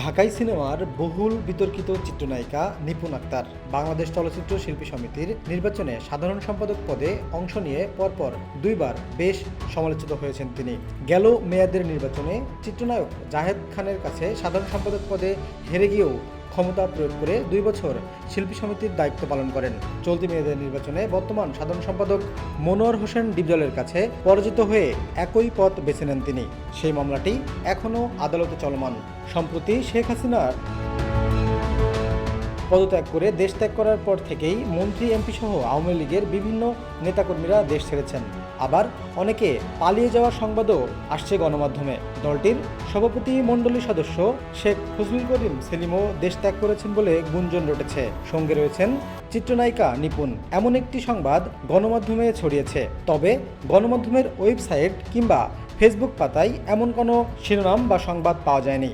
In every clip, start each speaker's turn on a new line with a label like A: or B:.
A: ঢাকাই সিনেমার বহুল বিতর্কিত চিত্রনায়িকা নিপুণ আক্তার বাংলাদেশ চলচ্চিত্র শিল্পী সমিতির নির্বাচনে সাধারণ সম্পাদক পদে অংশ নিয়ে পরপর দুইবার বেশ সমালোচিত হয়েছেন তিনি। গেল মেয়াদের নির্বাচনে চিত্রনায়ক জাহেদ খানের কাছে সাধারণ সম্পাদক পদে হেরে গিয়েও ক্ষমতা প্রয়োগ করে 2 বছর শিল্পী সমিতির দায়িত্ব পালন করেন। চলতি মেয়াদের নির্বাচনে বর্তমান সাধারণ সম্পাদক মনোয়ার হোসেন ডিপজলের কাছে পরাজিত হয়ে একই পথ বেছে নেন তিনি। সেই মামলাটি এখনও আদালতে চলমান। সম্প্রতি শেখ হাসিনার পদত্যাগ করে দেশ ত্যাগ করার পর থেকেই মন্ত্রী এমপি সহ আওয়ামী লীগের বিভিন্ন নেতাকর্মীরা দেশ ছেড়েছেন। আবার অনেকে পালিয়ে যাওয়ার সংবাদও আসছে গণমাধ্যমে। দলটির সভাপতি মণ্ডলীর সদস্য শেখ ফজলুল করিম সেলিমও দেশ ত্যাগ করেছেন বলে গুঞ্জন রটেছে। সঙ্গে রয়েছেন চিত্রনায়িকা নিপুণ, এমন একটি সংবাদ গণমাধ্যমে ছড়িয়েছে। তবে গণমাধ্যমের ওয়েবসাইট কিংবা ফেসবুক পাতায় এমন কোনো শিরোনাম বা সংবাদ পাওয়া যায়নি।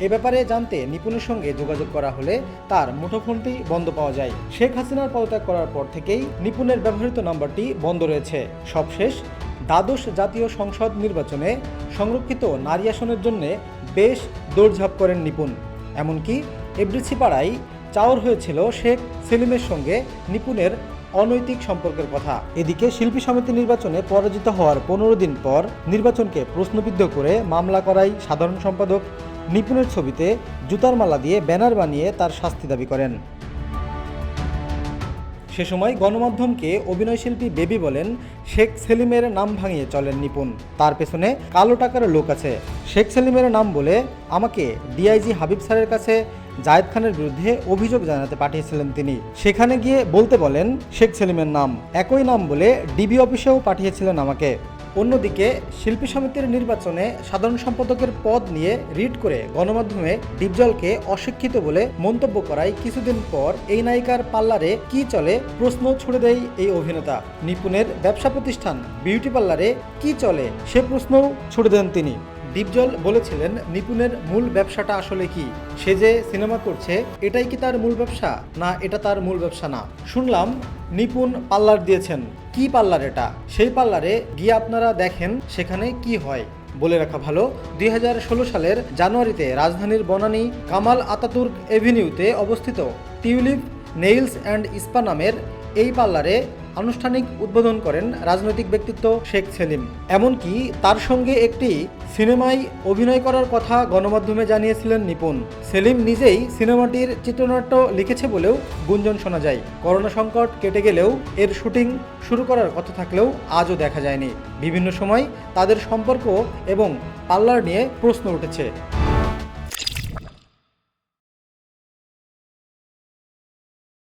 A: এ ব্যাপারে জানতে নিপুণের সঙ্গে যোগাযোগ করা হলে তার মুঠোফোনটি বন্ধ পাওয়া যায়। শেখ হাসিনার পদত্যাগ করার পর থেকেই নিপুণের ব্যবহৃত নাম্বারটি বন্ধ রয়েছে। সবশেষ দ্বাদশ জাতীয় সংসদ নির্বাচনে সংরক্ষিত নারী আসনের জন্য বেশ দৌড়ঝাঁপ করেন নিপুণ। এমনকি এবড়িছিপাড়ায় চাওর হয়েছিল শেখ সেলিমের সঙ্গে নিপুণের অনৈতিক সম্পর্কের কথা। এদিকে শিল্পী সমিতি নির্বাচনে পরাজিত হওয়ার 15 দিন পর নির্বাচনকে প্রশ্নবিদ্ধ করে মামলা করায় সাধারণ সম্পাদক নিপুণের ছবিতে জুতার মালা দিয়ে ব্যানার বানিয়ে তার শাস্তি দাবি করেন। সে সময় গণমাধ্যমকে অভিনয়শিল্পী বেবি বলেন, শেখ সেলিমের নাম ভাঙিয়ে চলেন নিপুণ, তার পেছনে কালো টাকার লোক আছে। শেখ সেলিমের নাম বলে আমাকে ডিআইজি হাবিব স্যারের কাছে জায়েদ খানের বিরুদ্ধে অভিযোগ জানাতে পাঠিয়েছিলেন তিনি। সেখানে গিয়ে বলতে বলেন শেখ সেলিমের নাম, একই নাম বলে ডিবি অফিসেও পাঠিয়েছিলেন আমাকে। অন্যদিকে শিল্পী সমিতির নির্বাচনে সাধারণ সম্পাদকের পদ নিয়ে রিট করে গণমাধ্যমে ডিপজলকে অশিক্ষিত বলে মন্তব্য করায় কিছুদিন পর এই নায়িকার পার্লারে কি চলে প্রশ্ন ছুড়ে দেয় এই অভিনেতা। নিপুণের ব্যবসা প্রতিষ্ঠান বিউটি পার্লারে কি চলে সে প্রশ্নও ছুড়ে দেন তিনি। ডিপজল বলেছিলেন, নিপুণের মূল ব্যবসাটা আসলে কি? সে যে সিনেমা করছে এটাই কি তার মূল ব্যবসা, না এটা তার মূল ব্যবসা না? শুনলাম নিপুণ পার্লার দিয়েছেন, কি পার্লার এটা? সেই পার্লারে গিয়ে আপনারা দেখেন সেখানে কি হয়। বলে রাখা ভালো, 2016 সালের জানুয়ারিতে রাজধানীর বনানী কামাল আতাতুর্ক এভিনিউতে অবস্থিত টিউলিপ নেইলস অ্যান্ড স্পা নামের এই পার্লারে আনুষ্ঠানিক উদ্বোধন করেন রাজনৈতিক ব্যক্তিত্ব শেখ সেলিম। এমনকি তার সঙ্গে একটি সিনেমায় অভিনয় করার কথা গণমাধ্যমে জানিয়েছিলেন নিপুণ। সেলিম নিজেই সিনেমাটির চিত্রনাট্য লিখেছে বলেও গুঞ্জন শোনা যায়। করোনা সংকট কেটে গেলেও এর শুটিং শুরু করার কথা থাকলেও আজও দেখা যায়নি। বিভিন্ন সময় তাদের সম্পর্ক এবং পার্লার নিয়ে প্রশ্ন উঠেছে।